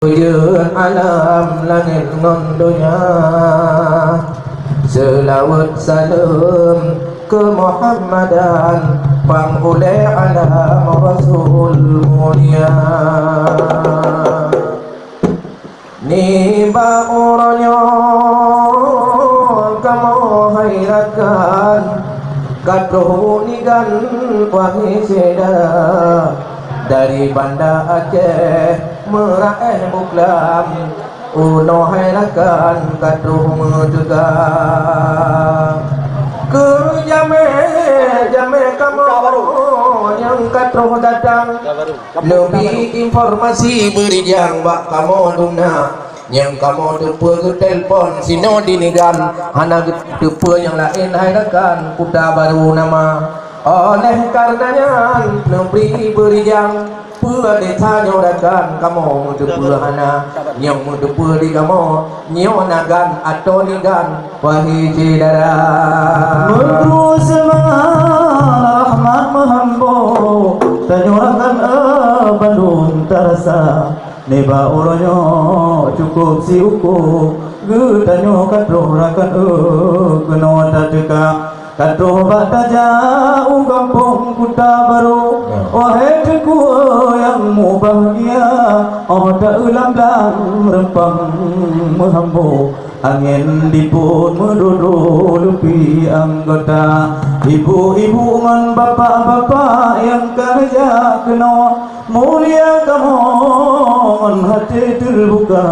Tujuan alam langit ngon dunia, selawat salam ke Muhammadan, pang oleh alam Rasul mulia. Ni ba orangnya kamu hayratkan, kadroh nigan wahai saudara, dari Banda Aceh meraih Buklam, uno hayratkan kadroh juga ke jame kamu yang kadroh datang, lebih informasi beri yang bak kamu duna, yang kamu depa ke telefon sino dinigan, hana depa yang lain hayratkan kuda baru nama. Oleh karenanya negeri beri yang desa nyorakan kamu depa hana yang depa di kamu nyonagan atau nigan wahai saudara. Menurut semangat rahmat menghambo tanyorakan Bandung terasa neba orangnya cukup si uku getanyo kadroh rakan kena dadeka kadroh bata jauh kampung Kuta Baru. Wahai teku yang mu bahagia, ada ulang dan rempang menghambo, angin dipun merudu lupi anggota. Ibu-ibu ngan bapak-bapak yang kerja kena mulia kamu ngan hati terbuka.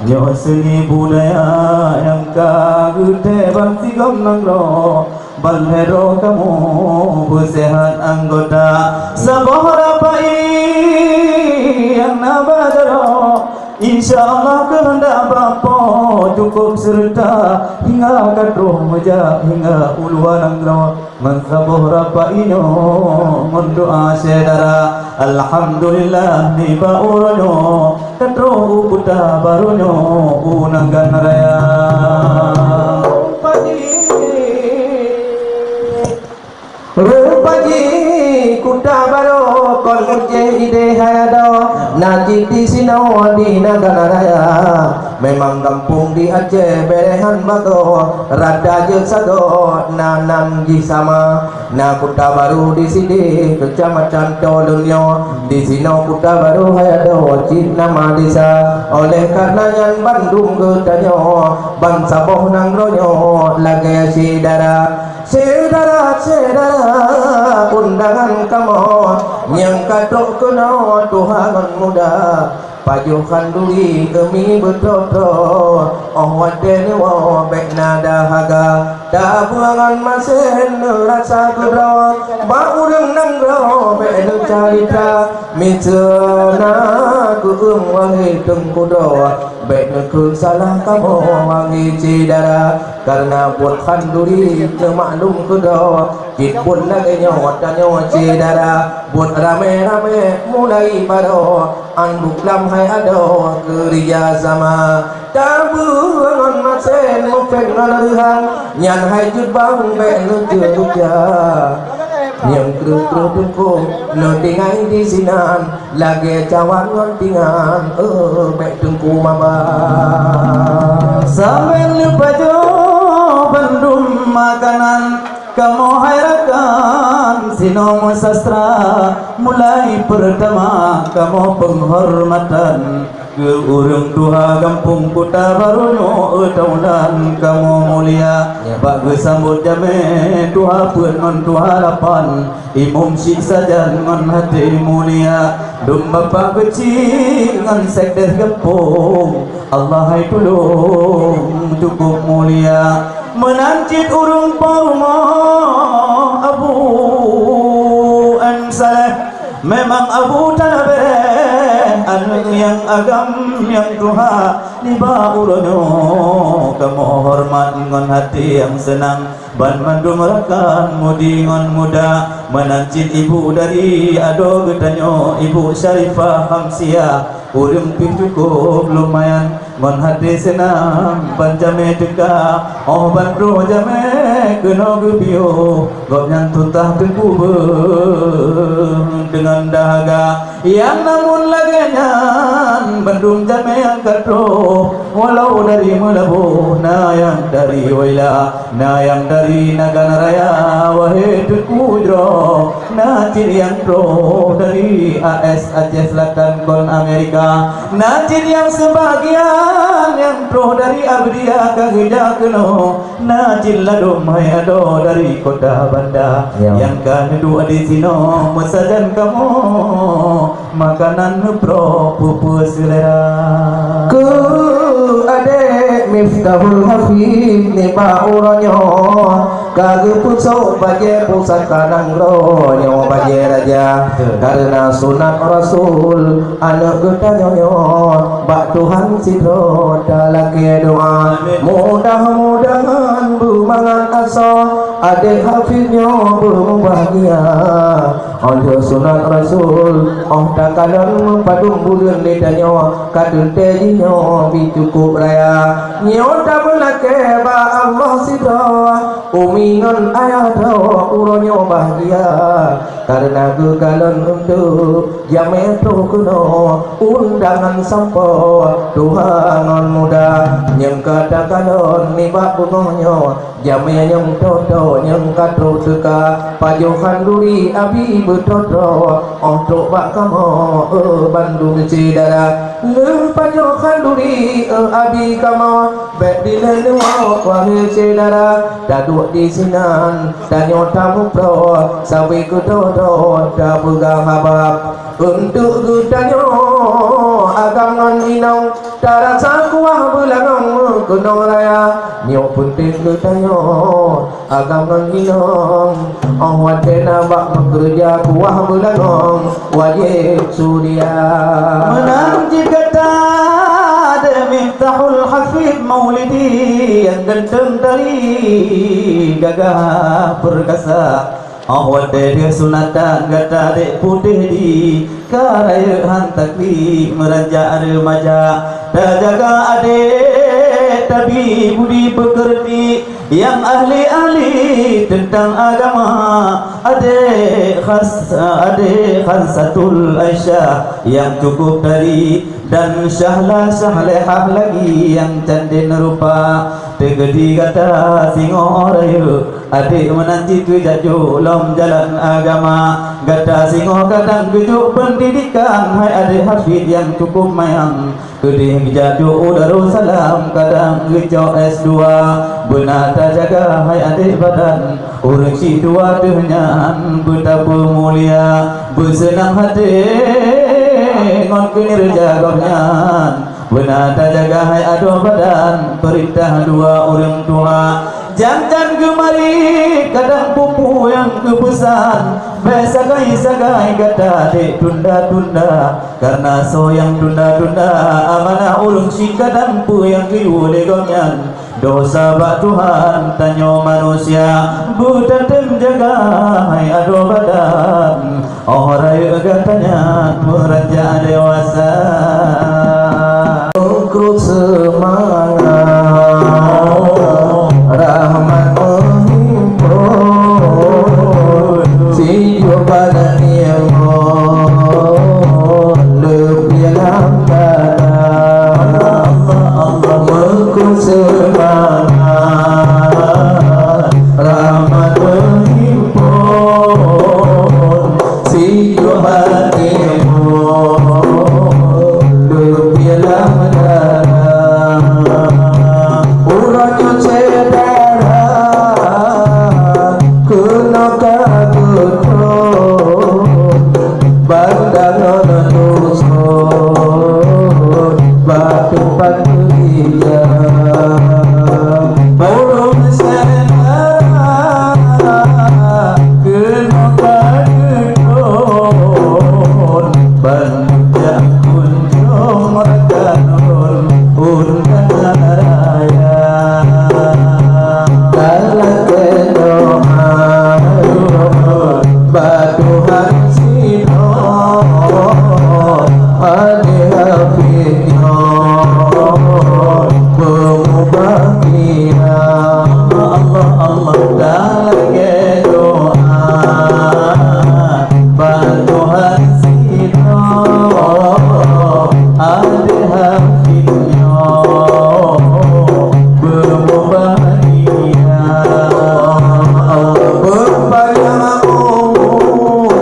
Nyo seni budaya yang kagute bangsi gomnang ro, balhero kamu bersehat anggota. Sabah pai yang nabadaro, InsyaAllah kehendak Bapa cukup serta hingga kadroh meja hingga uluan angro mensabah rapainyo mendoa saudara. Alhamdulillah ni bauronyo kadroh Kuta Barunyo unanggan raya. Rupagi Kuta Baru kol mujhe ide hayado najib di sino di negara raya. Memang kampung di Aceh berehan bago rada je sago nanam ji sama na Kuta Baru di sini kecamatan Tolunyo di sino Kuta Baru hayado cip nama desa. Oleh karenanya Bandung getanyo bangsa boh nang ronyo lagi saudara. Saudara undangan kamu yang kadok kena Tuhan muda pajukan duri kami betul-betul oh wadene wa bekna dahaga dabuangan masen rasa gedro baureng nangro benu carita micena kuung wangi tengkudo bekna ku salah kamu wangi cidara karena buat khanduri kemaklum kudo kitpun lagi nyawat dan nyawat cidara buat rame-rame mulai paro anduklam hai ado kerja sama tabuangan masen mungkin nanaruhan nyan hai jut bang benu juja yang kru-kru dukung no tingai di sinan lagi cawan ngontingan bek tungku mama sambil lupa jo Bandung makanan kamu hayratkan sinong sastra mulai pertama kamu penghormatan ke urang tuha kampung Kuta Barunyo tahunan kamu mulia bagus sambut jame tuha pun ngon tuha harapan imum syik saja ngon hati mulia dum bapak kecil ngon sekdes kampung Allah hai tolong cukup mulia menancit urung pauma Abu Ansaleh memang Abu Tanabeh anu yang agam yang tuha liba uronyo kamu hormat ngon hati yang senang ban mandum rakan mudingon muda menancin ibu dari ado getanyo ibu Syarifah Hamsia urang pin cukup lumayan mon hati senam panjame teka oh bandro jame keno gebio gop yang tutah tengku dengan dahaga yang namun lagenyan bandung jame yang katro walau dari melabuh na yang dari waila na yang dari Nagana Raya wahai tukudro na yang pro dari AS Aceh Selatan kon Amerika na yang sebagian yang pro dari Abdia Kageja Keno na ladum hai ado dari kota Banda yang kan dua di sino mesajan kamu makanan pro pupus selera ku ade Miftahul Hafid ni bauronyo kage pusau baje pusat kadang ronyo baje raja karena sunat Rasul anak getanyo bak Tuhan sidro dalake doa mudah-mudahan bumangan asa ade hafidnya berbahagia onjo sunat Rasul oh takalan padung bulan ledanyo kadun tejinyo bicukup raya nyota belake ba Allah sidro umingon ayah do uronyo bahagia karena gegalon untuk jametro kuno undangan sampo Tuhan muda yang katakalon nibak bungonyo jame yang toto yang katro teka pajohan duri abi betoto untuk bak kamu Bandung Cidara le pajohan duri abi kamu bek dilen wahai Cidara daduk di sinan danyo tamu pro sawi kudodo da pegang habab untuk gudanyo agangan inong tarasa kuah belangang kunong raya nyo puntik gudanyo agangan inong oh wadena bak bekerja kuah belangang wajib sudia menang jika ada Miftahul Hafid Maulidi yang ganteng dari gagah perkasa awal dari sunatan gata dek putih di karaya hantakli meranjak remaja dah jaga adik tapi budi pekerti yang ahli-ahli tentang agama adik khasatul Aisyah yang cukup dari dan syahlah syahlehah lagi yang candin rupa tegedi kata singo rayu adik menanti tujajo lom jalan agama kata singo kadang kejuk pendidikan hai adik hafid yang cukup mayang kedih jajo Darussalam kadang kejuk S2 benar tak jaga hai adik badan orang si dua denyan betapa mulia bersenang hati ngon kinerja gomnyan benar tak jaga hai ado badan perintah dua orang tua jangan kemari kadang pupu yang kepesan besagai-sagai kata dek tunda-tunda karena so yang tunda-tunda amanah ulung si kadang pu yang kiu legomnyan dosa bak Tuhan tanyo manusia buta jaga hai ado badan orang katanya meranjak dewasa krut semangat rahmat menghimpun si pada niemo lebih lambat Allah mengkrut semangat rahmat menghimpun si pada niemo lebih lambat uratnya cedera kena kagetun bandangan nusun batu batu dia burung cedera kena kagetun bandangan kunjung merkanun undangan raya dalam akhirnya berbahagia. berbanyak umur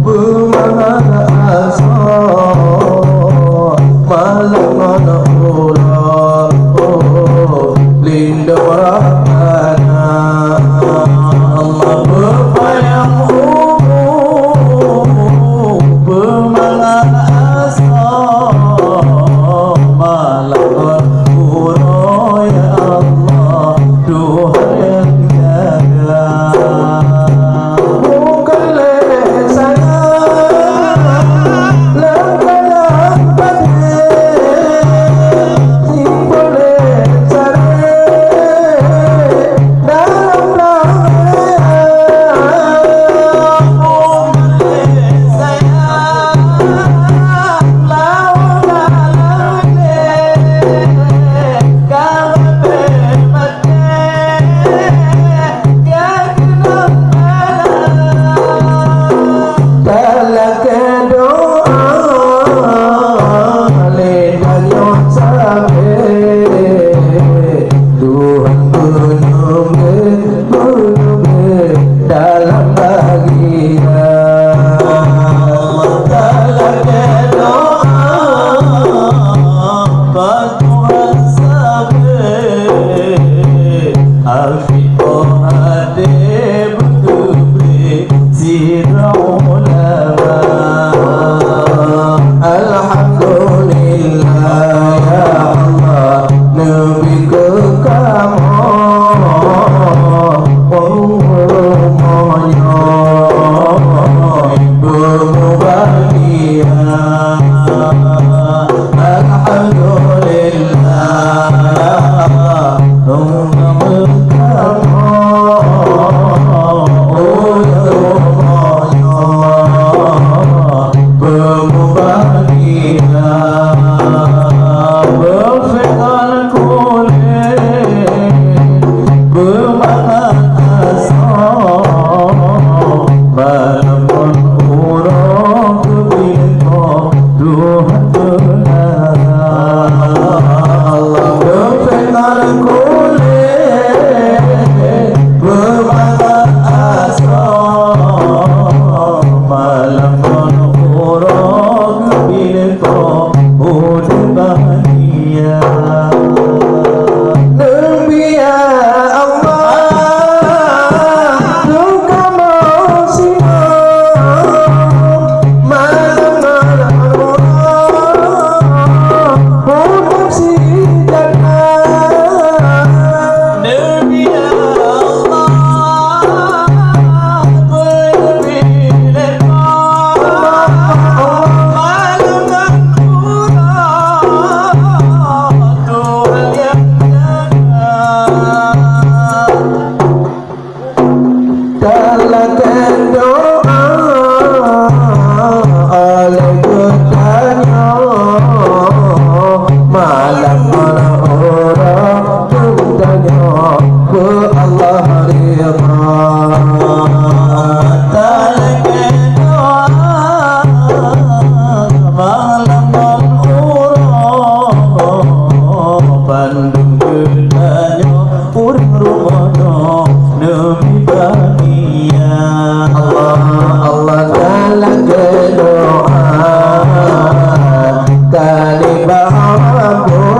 bermahasa malam mana orang lindung rahmana. Allah berbanyak umur Bermahasa malam berhurau ya Allah Tuhan yang jaga. bukan leh saya langkah pandai si boleh cari dalam dalam bahagia. Alhamdulillah ya Allah Nabi ke kamu umumnya berbahagia. Alhamdulillah Nabi kamu umumnya berbahagia. Berfikal kulit bermahasa malam berhurau kebinah Tuhan benar. Allah berfikal kulit bermahasa malam berhurau kebinah Tuhan bahagia. Nabi ya Allah duka musibah malam-malam hukum si jannah. Nabi ya Allah berbilik Talakan doa oleh kutanya malam orang kutanya ke Allah ridha. Talakan doa malam berhurau pandung gedanya urang rumahnya Nabi bahagia. Allah talakan doa kali bahagia